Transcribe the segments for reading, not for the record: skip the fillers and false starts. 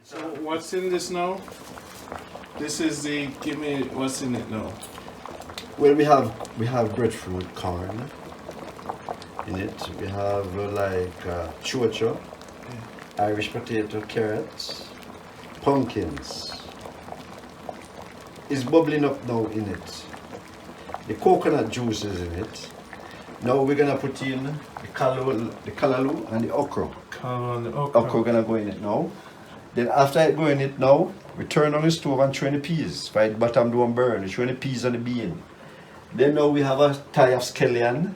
So what's in this now? This is the, give me, what's in it now? Well, we have breadfruit corn in it. We have chocho, Irish potato, carrots, pumpkins. It's bubbling up now in it. The coconut juice is in it. Now we're gonna put in the callaloo and the okra. Callaloo and the okra. Okra gonna go in it now. Then after it go in it now, we turn on the stove and throw in the peas. Right, bottom don't burn. We throw in the peas and the bean. Then now we have a tie of scallion.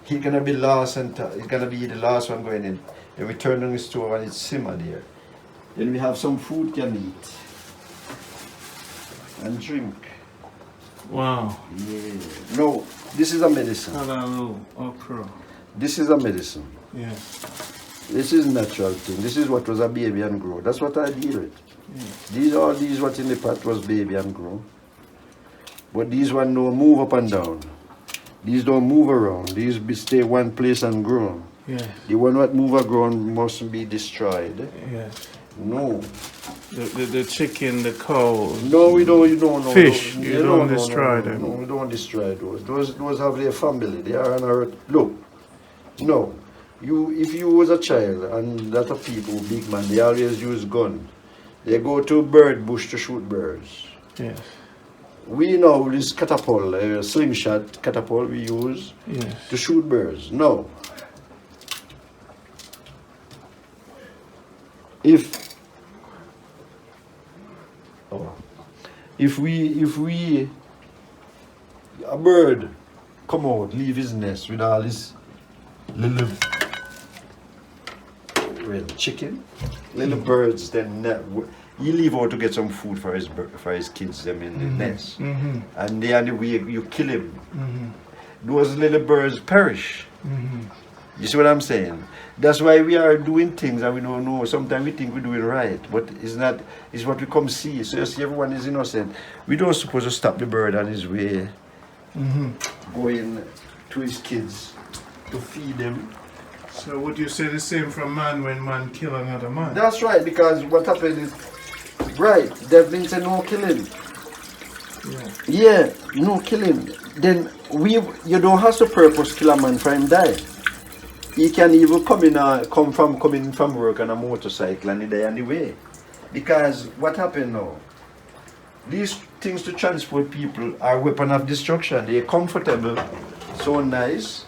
He's gonna be last and it's gonna be the last one going in. Then we turn on the stove and it's simmer there. Then we have some food can eat and drink. Wow. Yeah. No, this is a medicine. Callaloo, okra. This is a medicine. Yeah. This is natural thing. This is what was a baby and grow. That's what I deal with. Yeah. These what in the pot was baby and grow. But these one don't move up and down. These don't move around. These stay one place and grow. Yeah. The one that move around must be destroyed. Yeah. No. The chicken, the cow. No, we don't. You don't know. Fish. No, you don't destroy them. No, we don't destroy those. Those have their family. They are on earth. Look. No. If you was a child and lot of people, big man, they always use gun. They go to bird bush to shoot birds. Yes. We know this catapult, slingshot catapult we use to shoot birds. No. If a bird come out, leave his nest with all his little chicken, little birds, then he leave out to get some food for his kids them in the nest, and they on the way you kill him. Those little birds perish. You see what I'm saying? That's why we are doing things and we don't know. Sometimes we think we're doing right, but it's not. It's what we come see. So you see, everyone is innocent. We don't supposed to stop the bird on his way, going to his kids to feed them. So would you say the same from man when man kill another man? That's right, because what happened is, right, that means no killing. Yeah, no killing. Then you don't have to purpose kill a man for him die. He can even coming from work on a motorcycle and he die on the way. Because what happened now? These things to transport people are weapon of destruction. They're comfortable, so nice,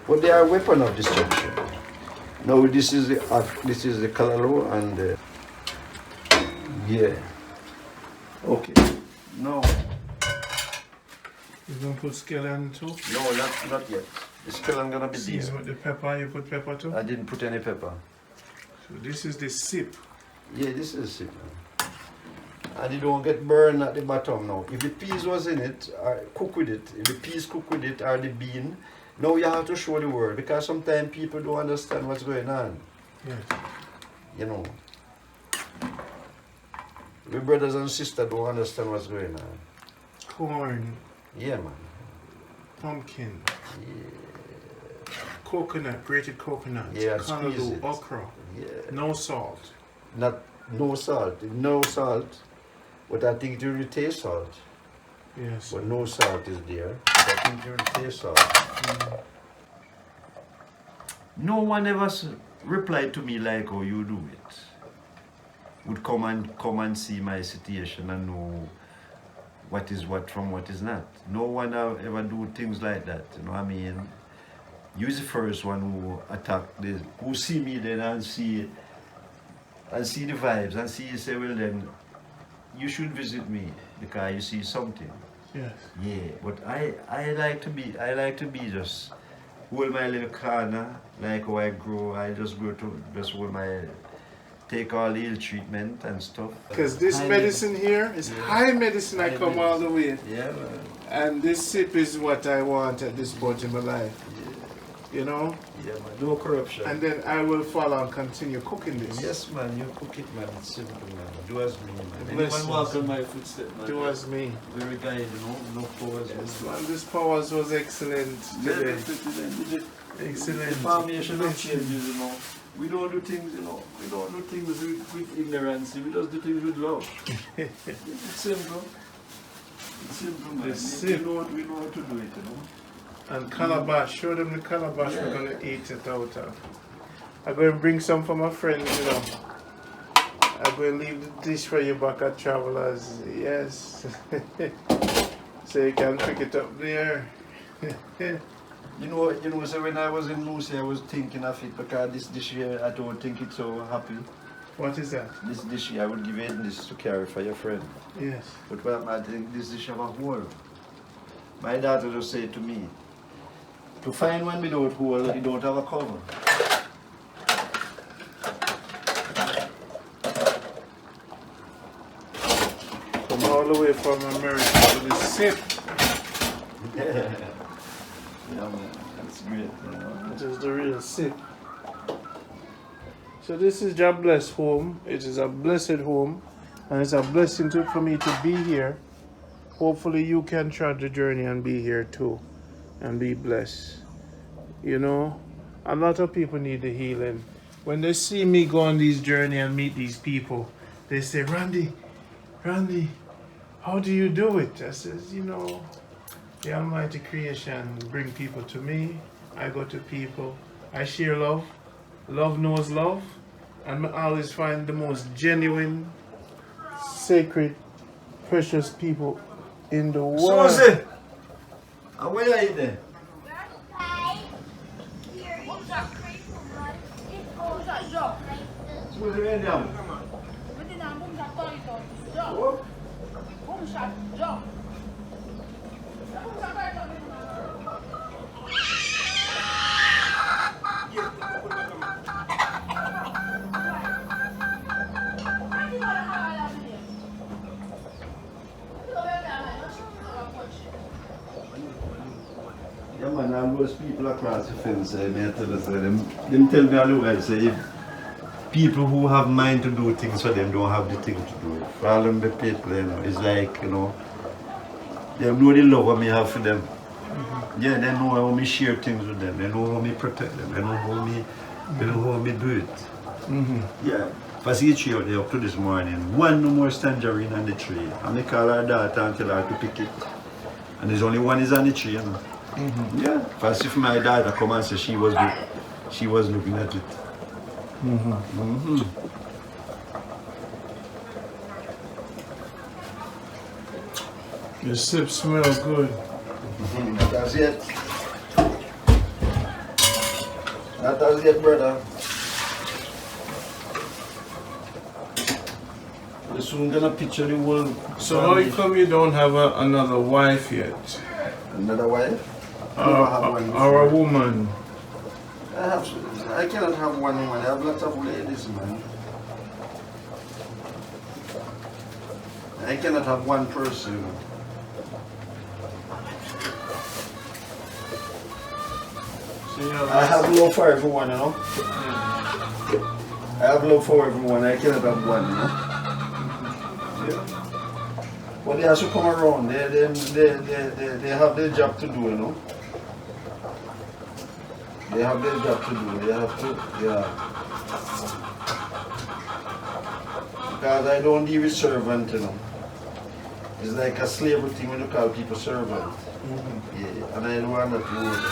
but they are weapon of destruction. Now this is the callaloo and yeah. Okay. No. You gonna put scallion too? No, not yet. The scallion gonna be there. Season with the pepper. You put pepper too? I didn't put any pepper. So this is the sip. Yeah, this is sip. And it don't get burned at the bottom now. If the peas was in it, cook with it. If the peas cook with it or the bean, now you have to show the word, because sometimes people don't understand what's going on. Yes. You know. My brothers and sisters don't understand what's going on. Corn. Yeah, man. Pumpkin. Yeah. Coconut, grated coconut. Yeah, callaloo, okra. Yeah. No salt. No salt. But I think it will taste salt. Yes. But no salt is there. I think it will taste salt. No one ever replied to me like how you do it. Would come and see my situation and know what is what from what is not. No one ever do things like that. You know what I mean? You is the first one who attack this, who see me then and see the vibes and see, you say, well then you should visit me because you see something. Yes. Yeah, but I like to be just hold my little corner, like how I grow. I just go to just hold my, take all the ill treatment and stuff. Because this medicine here is high medicine. I come all the way. Yeah, man. And this sip is what I want at this point in my life. You know? Yeah, man. No corruption. And then I will follow and continue cooking this. Yes, man. You cook it, man. It's simple, man. Do as me, man. Anyone walk on my footsteps, man. Do as me. Very guide, you know. No powers. Yes, man. This powers was excellent today. Excellent. The formation of changes, you know. We don't do things, you know, we don't do things with ignorance, we just do things with love. It's simple. It's simple, man. We know how to do it, you know. And calabash, show them the calabash we're going to eat it out of. I'm going to bring some for my friends, you know. I'm going to leave the dish for you back at Travelers. Yes. So you can pick it up there. You know, so when I was in Lucy, I was thinking of it because this dish here, I don't think it's so happy. What is that? This dish here, I would give you this to carry for your friend. Yes. But what I think this dish have a hole. My daughter just said to me, to find one without hole, you don't have a cover. Come all the way from America to the sip. Yeah, man, that's great. You know? It is the real sip. So this is Jahbless home. It is a blessed home, and it's a blessing for me to be here. Hopefully you can try the journey and be here too, and be blessed. You know, a lot of people need the healing. When they see me go on this journey and meet these people, they say, Randy, how do you do it? I says, you know, the Almighty creation bring people to me. I go to people. I share love. Love knows love. And I always find the most genuine, sacred, precious people in the world. Susie! And where are you there? Susie, where are you? Yeah, man, all those people across the fence, may I tell you, them tell me all over, say, if people who have mind to do things for them don't have the thing to do it. For all them the people, you know, it's like, you know, they know the love I have for them. Yeah, they know how me share things with them, they know how me protect them, they know how me do it. Yeah. If I see a tree out there up to this morning, one no more tangerine on the tree. And I call her daughter and tell her to pick it. And there's only one is on the tree, you know. Yeah. If I see my daughter come and say she was looking at it. The sip smells good. Not as yet. Not as yet, brother. We're soon gonna picture the world. So how come you don't have another wife yet? Another wife? Or a woman? I cannot have one woman. I have lots of ladies, man. I cannot have one person. So I have love for everyone, you know. I have love for everyone. I cannot have one, you know. Yeah. But they have to come around. They have their job to do, you know. They have their job to do. They have to, yeah. Because I don't deal with servant, you know. It's like a slavery thing when you call people servant. Yeah, and I don't want that to work.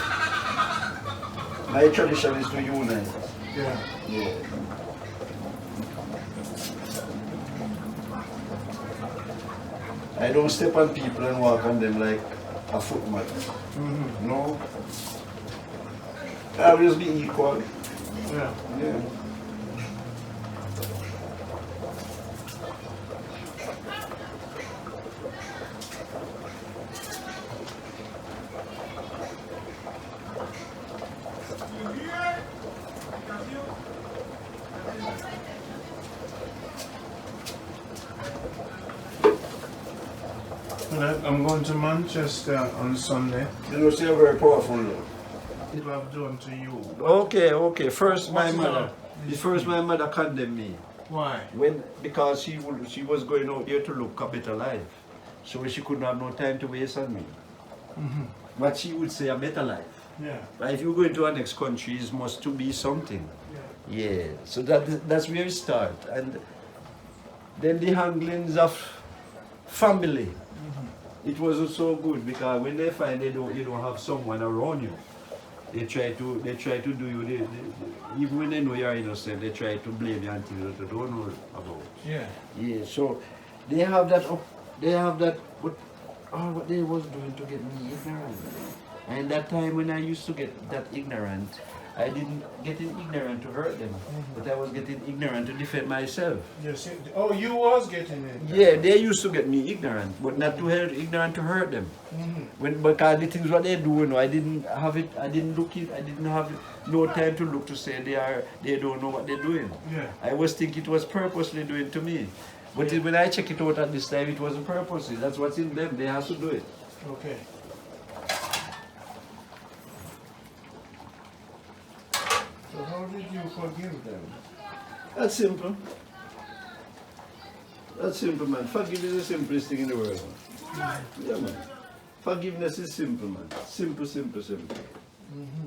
My tradition is to unite. Yeah. Yeah. I don't step on people and walk on them like a footmat. No. I always be equal. Yeah. Yeah. I'm going to Manchester on Sunday. You know, say very powerful. What I've done to you. Okay. First, my What's mother. that? First, my mother condemned me. Why? Because she was going out here to look a better life, so she couldn't have no time to waste on me. But she would say a better life. Yeah. But if you go into our next country, it must to be something. Yeah, so that's where it start. And then the handlings of family. It wasn't so good because when they find you don't have someone around you, they try to do you even when they know you're innocent, they try to blame you until you don't know about. Yeah. Yeah, so they have that but what they was doing to get me ignorant. And that time when I used to get that ignorant, I didn't get ignorant to hurt them, but I was getting ignorant to defend myself. Yes. Oh, you was getting it. Yeah, they used to get me ignorant, but not to hurt ignorant to hurt them. Because the things what they do, you know, I didn't have it. I didn't look it. I didn't have no time to look to say they don't know what they're doing. Yeah. I was thinking it was purposely doing to me, but when I check it out at this time, it wasn't purposely. That's what's in them. They have to do it. Okay. So how did you forgive them? That's simple. That's simple, man. Forgiveness is the simplest thing in the world. Man. Yeah, man. Forgiveness is simple, man. Simple, simple, simple.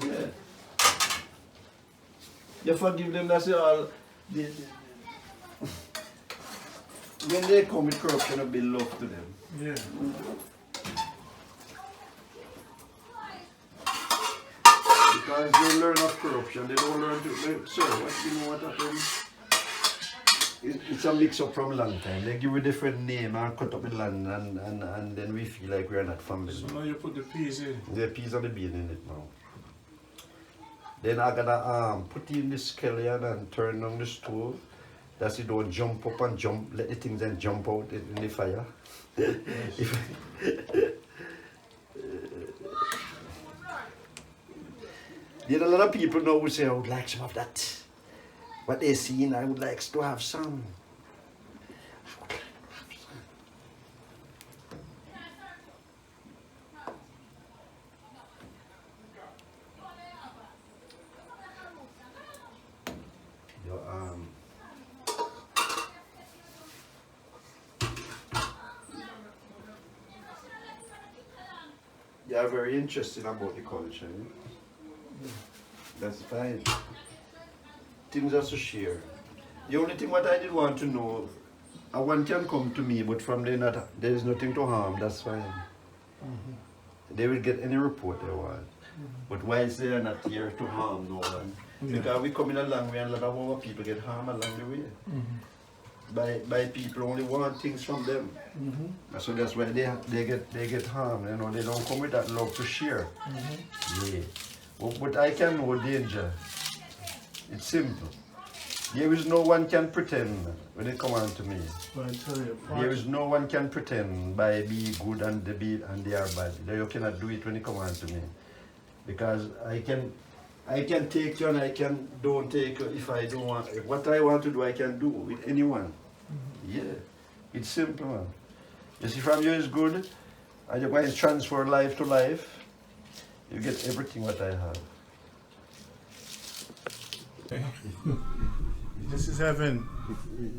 Yeah. You forgive them, that's all. When they come with corruption, you build love to them. Yeah. Because they learn of corruption, they don't learn to. Sir, what you know what happens? It's a mix up from a long time. They give you a different name and cut up the land, and then we feel like we're not family. So now you put the peas in. The peas and the bean in it now. Then I gotta put in the scallion and turn on the stove. That's it, don't jump up and jump, let the things then jump out in the fire. There are a lot of people now who say, I would like some of that. What they see, I would like to have some. You are very interested about the culture. Eh? That's fine. Things are to share. The only thing what I did want to know, one can come to me, but from there there is nothing to harm. That's fine. They will get any report they want. But whilst they are not here to harm no one, because we come in a long way and a lot of our people get harmed along the way. By people only want things from them. So that's why they get harmed. You know, they don't come with that love to share. Yeah. But I can know danger. It's simple. There is no one can pretend when it comes on to me. But I tell you, There is no one can pretend by be good and they are bad. You cannot do it when it comes on to me. Because I can take you and I can don't take you if I don't want. What I want to do, I can do with anyone. Yeah, it's simple, man. You see, from you is good, and you're going to transfer life to life. You get everything what I have. this is heaven.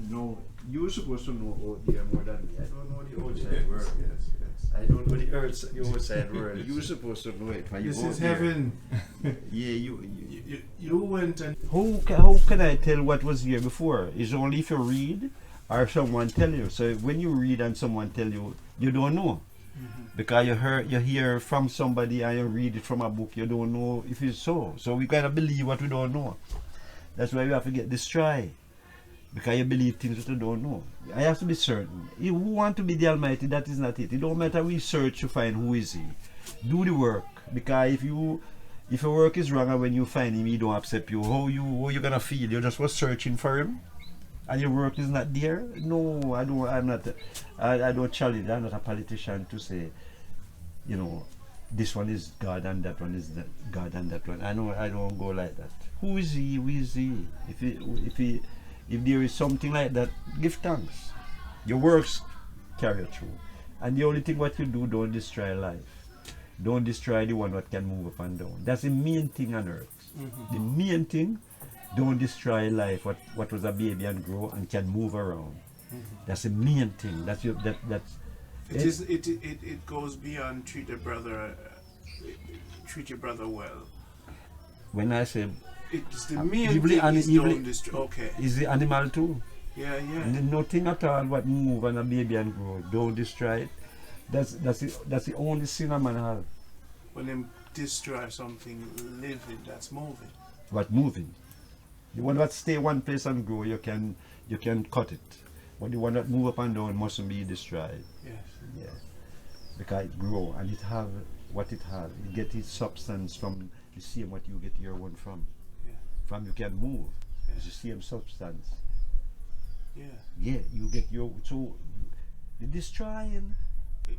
No, you're supposed to know out there more than me. I don't know the outside world. Yes. I don't know the outside world. You're supposed to know it. This is heaven. Yeah, you went and How can I tell what was here before? It's only if you read or someone tell you. So when you read and someone tell you, you don't know. Because you hear from somebody and you read it from a book, you don't know if it's so. So we kind of believe what we don't know. That's why we have to get this try. Because you believe things that you don't know. I have to be certain. Who want to be the Almighty, that is not it. It don't matter we search to find who is He. Do the work. Because if your work is wrong and when you find Him, He don't accept you, how you gonna feel? You just was searching for Him and your work is not there? No, I don't challenge. I'm not a politician to say, you know, this one is God and that one is God and that one. I don't go like that. Who is He? Who is He? If there is something like that, give thanks. Your works carry you through. And the only thing what you do, don't destroy life. Don't destroy the one that can move up and down. That's the main thing on earth. The main thing, don't destroy life, what was a baby and grow and can move around. That's the main thing. it goes beyond treat your brother well. When I say It's the main Evil thing and is evil don't destroy. Okay. is the animal too. Yeah, yeah. And nothing at all what move and a baby and grow. Don't destroy it. That's the only sin a man have. When them destroy something living that's moving. What moving. The one that stay one place and grow, you can cut it. But the one that move up and down mustn't be destroyed. Yes. Yeah. Because it grow and it have what it have. It get its substance from the same what you get your one from. Yeah. From you can move. Yeah. It's the same substance. Yeah. Yeah, you get your so the destroying.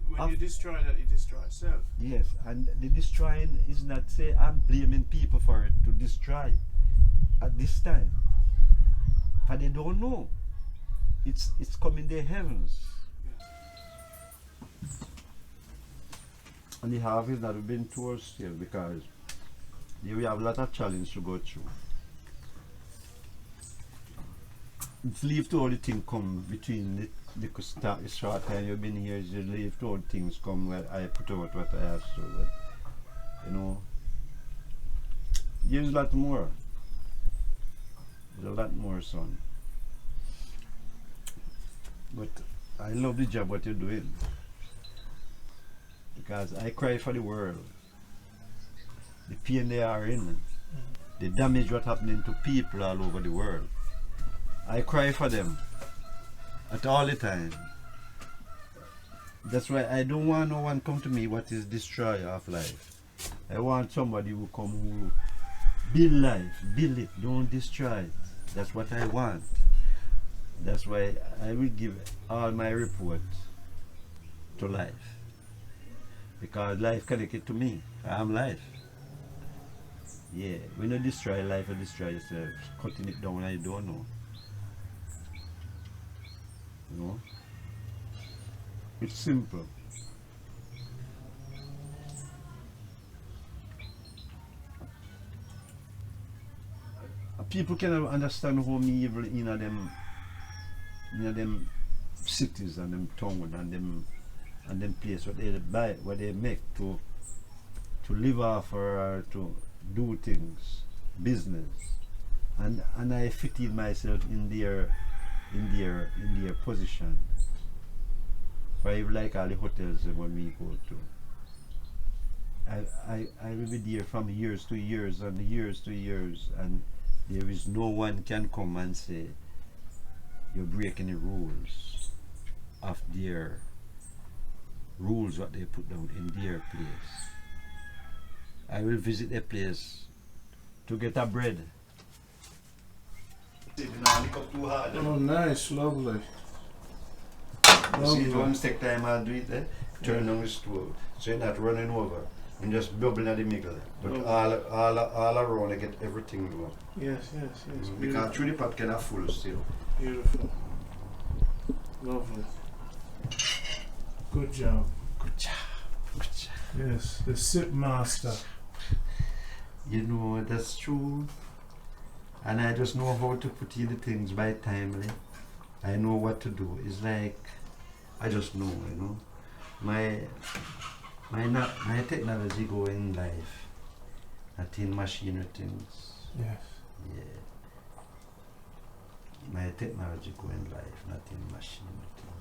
When you destroy that, you destroy self. Yes, and the destroying is not say I'm blaming people for it to destroy at this time. But they don't know. It's coming their heavens. And the harvest that we've been towards still because we have a lot of challenge to go through. It's leave to all the things come between the short time you've been here, you leave to all things come where I put out what I have to, but you know, there's a lot more. There's a lot more, son. But I love the job what you're doing. Because I cry for the world. The pain they are in. The damage what happening to people all over the world. I cry for them at all the time. That's why I don't want no one come to me what is destroyer of life. I want somebody who come who build life, build it, don't destroy it. That's what I want. That's why I will give all my report to life. Because life connected to me. I am life. Yeah, when you destroy life, you destroy yourself. Cutting it down, I don't know. You know? It's simple. People cannot understand how me evil in them cities and them towns and them place what they buy, what they make to live off or to do things, business, and I fit in myself in their position. For I like all the hotels when we go to. I will be there from years to years and years to years, and there is no one can come and say you're breaking the rules of their rules what they put down in their place. I will visit a place to get a bread. Oh, nice, lovely. See, it won't take time I'll do it, turn on the stove, so you're not running over and just bubbling at the middle. But all around I get everything done. Yes. Because through the pot can have full still. Beautiful. Lovely. Good job. Good job. Good job. Yes, the sip master. You know, that's true. And I just know how to put in the things by timely. I know what to do. It's like, I just know, you know. My technology go in life, not in machinery things. Yes. Yeah. My technology go in life, not in machinery things.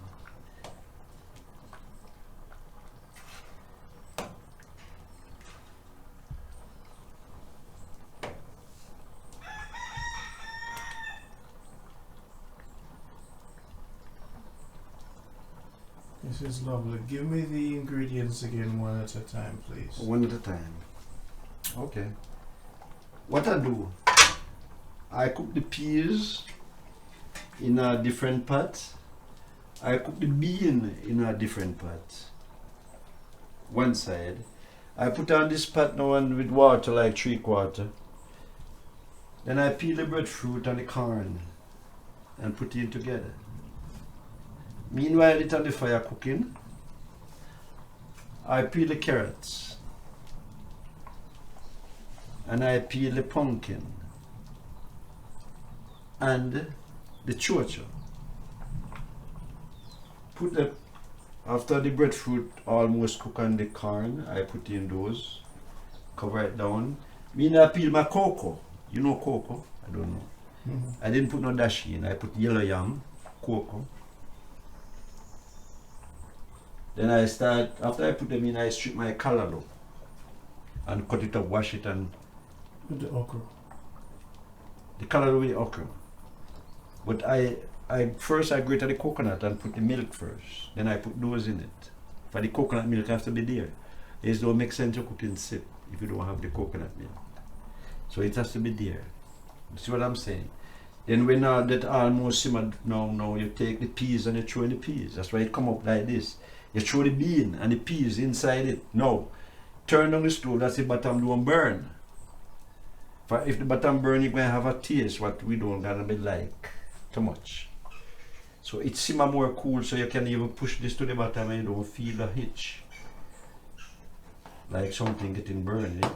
This is lovely. Give me the ingredients again one at a time, please. One at a time. Okay. What I do, I cook the peas in a different pot. I cook the bean in a different pot. One side. I put on this pot now and with water like 3/4. Then I peel the breadfruit and the corn and put it together. Meanwhile, it's on the fire cooking. I peel the carrots and I peel the pumpkin and the chocho. Put the after the breadfruit almost cook on the corn, I put in those, cover it down. I peel my cocoa You know cocoa? I don't know. I didn't put no dashi in. I put yellow yam, cocoa. Then I start, after I put them in, I strip my callaloo and cut it up, wash it, and With the okra. the callaloo with the okra. But I first I grated the coconut and put the milk first. Then I put those in it. For the coconut milk has to be there. It don't make sense to cook in sip if you don't have the coconut milk. So it has to be there. You see what I'm saying? Then when that almost simmered, now you take the peas and you throw in the peas. That's why it come up like this. You throw the bean and the peas inside it. Now, turn on the stove, that's the bottom don't burn. For if the bottom burn, you're going to have a taste what we don't gonna be like too much. So it simmer more cool, so you can even push this to the bottom and you don't feel a hitch. Like something getting burned. Eh?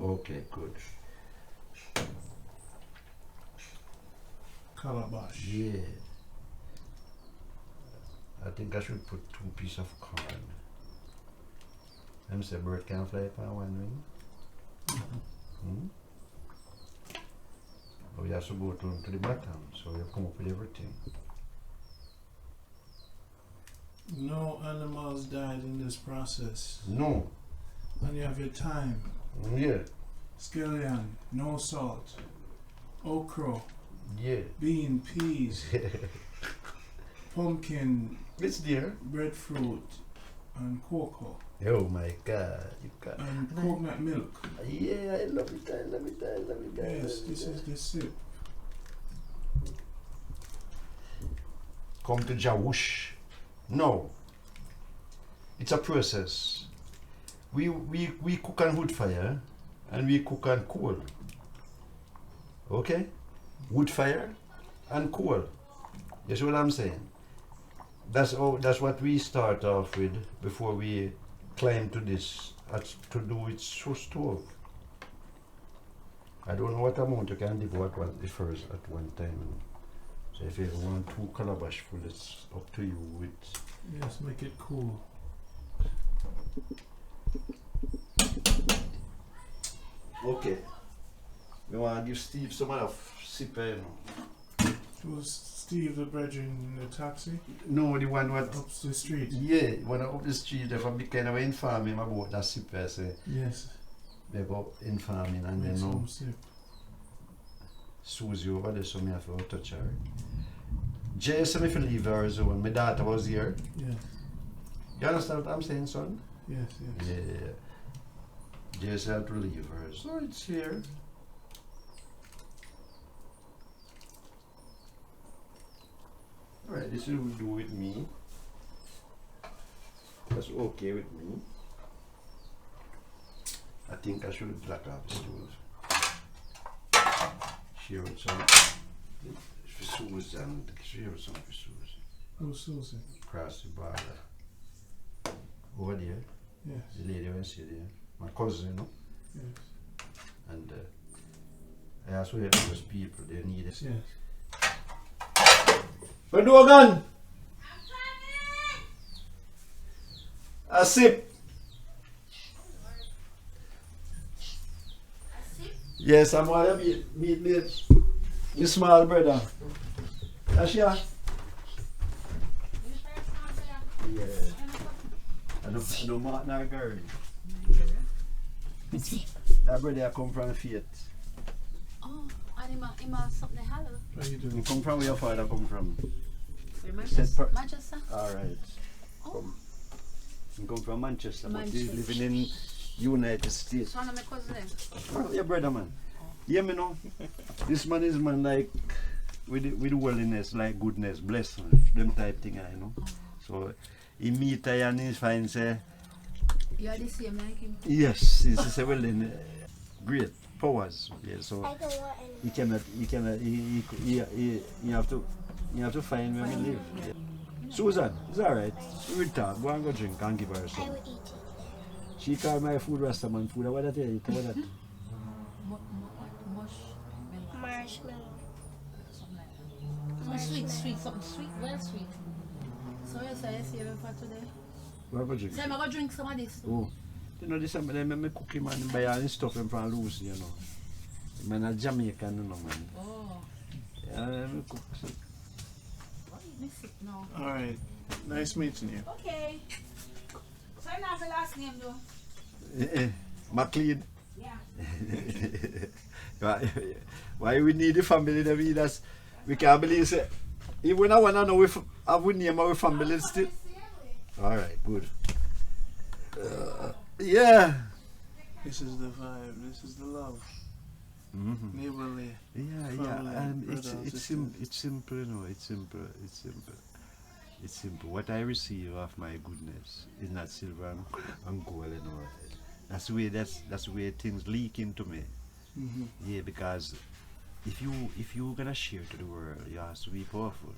Okay, good. Calabash. Yeah. I think I should put 2 pieces of corn. Them say bird can fly upon one wing. But you have to go to the bottom, so you come up with everything. No animals died in this process. No. And you have your thyme, Yeah. scallion, no salt, okra, Yeah. bean, peas, pumpkin, It's there. breadfruit, and cocoa, Oh my God. You got. and coconut milk. Yeah, I love it. I love it. I love it. I Yes, love this it. is the sip. Come to Jawush. No. It's a process. We cook on wood fire and we cook on coal. Okay? Wood fire and coal. You see what I'm saying? That's what we start off with before we climb to this to do with stove. I don't know what amount you can devote one the first at one time. So if you want 2 calabash full, it's up to you with. Yes, make it cool. Okay. We want to give Steve some of sip, you know. Was Steve the brethren in the taxi? No, the one what. Up the street? Yeah, when I up the street, if I be kind of inform him about that sip, I say, Yes. they go inform him and Make then some know sip. Susie over there, so me have to touch her. Jay said me to leave her zone. My daughter was here. Yes, You understand what I'm saying, son? yes, yes. Yeah. Jay said I have to leave her. So it's here. Alright, this is what we do with me. That's okay with me. I think I should black off the stove. Share with some for Susan. Share with some for Susan. Who's Susan? Across the border. Over there. Yes, The lady when she there. My cousin, you know. yes, And I also help those people, they need it. yes. Where do I gun? A sip. Yes, I'm going to meet my small brother. Asha? Yeah. I don't mark no girl. That brother come from Faith. Oh, and him something hello. What are you You doing? come from where your father come from? Where Manchester? Manchester? Alright. Oh, You come from Manchester, but you Manchester. living in United States. so one of my cousins. Oh, your brother man. Yeah, me know. This man is man like with worldliness, like goodness, blessing, them type thing, you know. So he meet her and he find say, You are the same like him. yes, he say well then great powers. Yeah, so I don't want any. you have to find where we live. Yeah. Susan, it's alright. We'll talk. Go and go drink and give her I some. will eat it. She called my food Rastaman food. What did I tell you? What that? Marshmallow. Something sweet, something sweet, well sweet. So you say you see for today. Go and go drink. So I'm going to drink some of this. Oh, You know, this somebody me cook him and buy all his stuff him from Lucy, you know. Man a Jamaican, you know, man. Oh, Yeah, me cook. So. why you miss it now? All right. Nice meeting you. Okay. So I'm not the last name though. McLean. Yeah. Why we need the family that we can't believe it. Even I wanna know if I would name our family still. Alright, good. Yeah. This is the vibe. This is the love. Mm-hmm. Neighborly. Yeah, Family, and brother, it's sister. simple, you know, it's simple. It's simple. What I receive of my goodness is not silver and gold, you know. That's the way things leak into me. Mm-hmm. Yeah, because if you're gonna share to the world, you have to be powerful.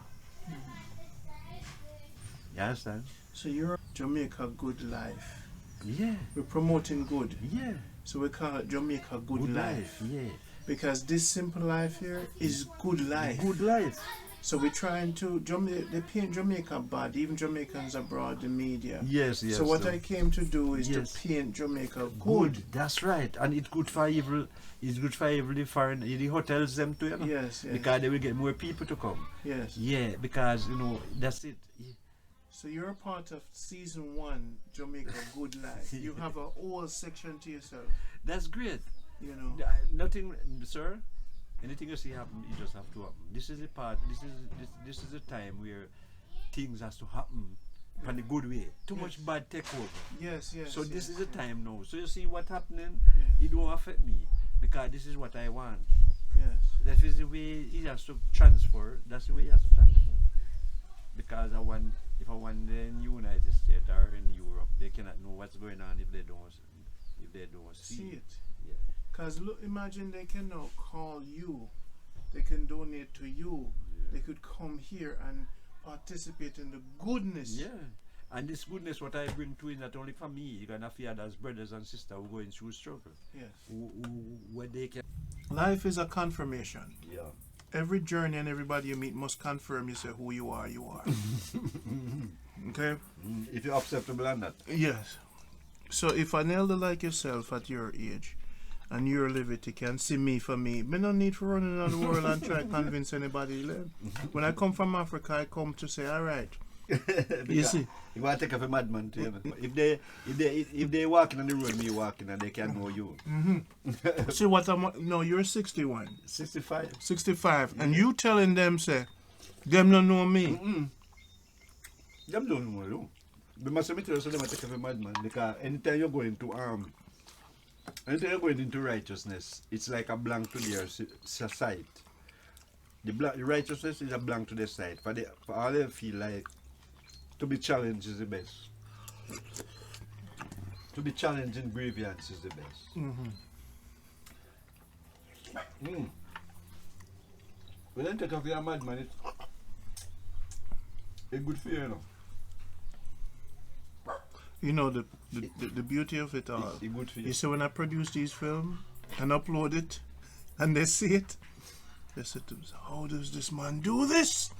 You understand? So you're Jamaica Good Life. Yeah. We're promoting good. Yeah. So we call it Jamaica Good Life. Yeah. Because this simple life here is good life. Good life. So we're trying to, they paint Jamaica bad, even Jamaicans abroad, the media. Yes. So what I came to do is Yes. to paint Jamaica good. good. That's right. And it's good for evil. It's good for evil the foreign the hotels them too, you know? Yes. Because they will get more people to come. Yes. Yeah, because you know that's it. So you're a part of season 1, Jamaica Good Life. You have a whole section to yourself, That's great. you know. Nothing, sir. Anything you see happen, you just have to happen. This is the part. This is the time where things has to happen in a good way. Too much bad take over. Yes. So this yes, is the yes. time now. So you see what happening. Yeah. It don't affect me because this is what I want. Yes. That is the way it has to transfer. That's the way it has to transfer. Because if I want in United States or in Europe, they cannot know what's going on if they don't see it. Yeah. Because look, imagine they can now call you, they can donate to you, they could come here and participate in the goodness. Yeah. And this goodness, what I bring to it, not only for me, you're gonna feel as brothers and sisters who are going through struggle. Yes. Where they can. Life is a confirmation. Yeah. Every journey and everybody you meet must confirm you say who you are, Okay? If you're acceptable or not. Yes. So if an elder like yourself at your age and your liberty can see me for me, me no need for running around the world and try to convince anybody. When I come from Africa, I come to say, all right. You see? You want to take off a madman to you. If they walking on the road, me walking and they can know you. Mm-hmm. See what no, you're 61. 65. 65. And you telling them, say, them don't know me. Them don't know you. But my cemetery so they might take off a madman because anytime you're going into righteousness, it's like a blank to their sight. The righteousness is a blank to their sight. For all they feel like to be challenged is the best. To be challenged in grievance is the best. When they take off your madman, it's good for you, you know. You know the beauty of it all. It's good for you. You see, when I produce these films and upload it, and they see it, they say to themselves, how does this man do this?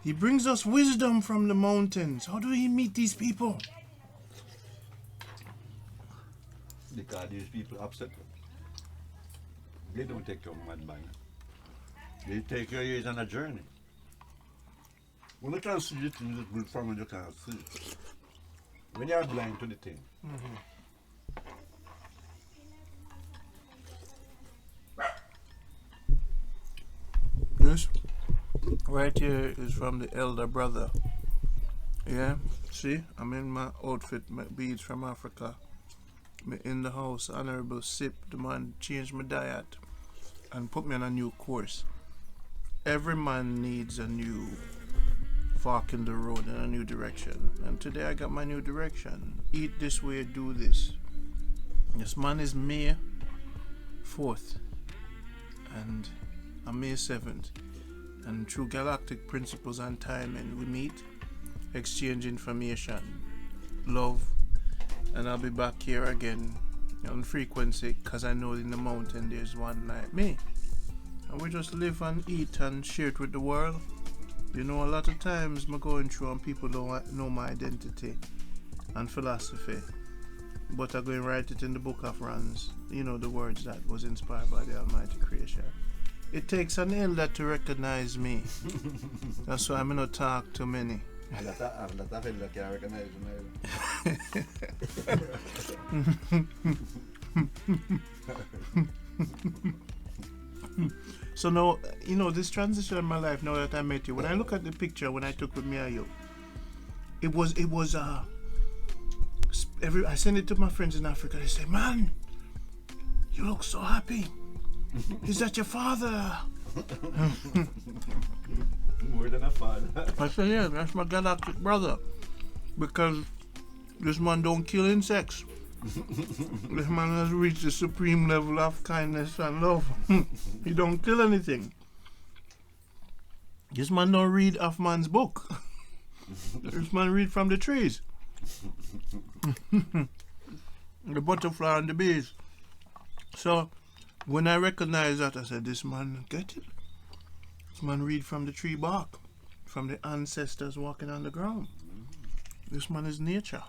He brings us wisdom from the mountains. How do he meet these people? Because these people upset. They don't take your madman. They take your years on a journey. When you can't see the thing that's good from when you can't see it. When you are blind to the thing. Yes. Right here is from the elder brother. Yeah. See, I'm in my outfit, my beads from Africa. Me in the house, Honorable Sip, the man changed my diet and put me on a new course. Every man needs a new fork in the road in a new direction. And today I got my new direction. Eat this way, do this. This man is May 4th and I'm May 7th. And through galactic principles and timing, we meet, exchange information, love, and I'll be back here again on frequency because I know in the mountain there's one like me. And we just live and eat and share it with the world. You know, a lot of times I'm going through and people don't know my identity and philosophy. but I'm going to write it in the book of Runs. You know, the words that was inspired by the Almighty Creation. It takes an elder to recognize me. That's why I'm going to talk to many. So now, you know, this transition in my life, now that I met you, when I look at the picture when I took with me and you, it was I send it to my friends in Africa. They say, man, you look so happy. Is that your father? More than a father. I say, yeah, that's my galactic brother. Because this man don't kill insects. This man has reached the supreme level of kindness and love. He don't kill anything. This man don't read off man's book. This man read from the trees. The butterfly and the bees. So when I recognized that, I said, this man get it. This man read from the tree bark, from the ancestors walking on the ground. This man is nature.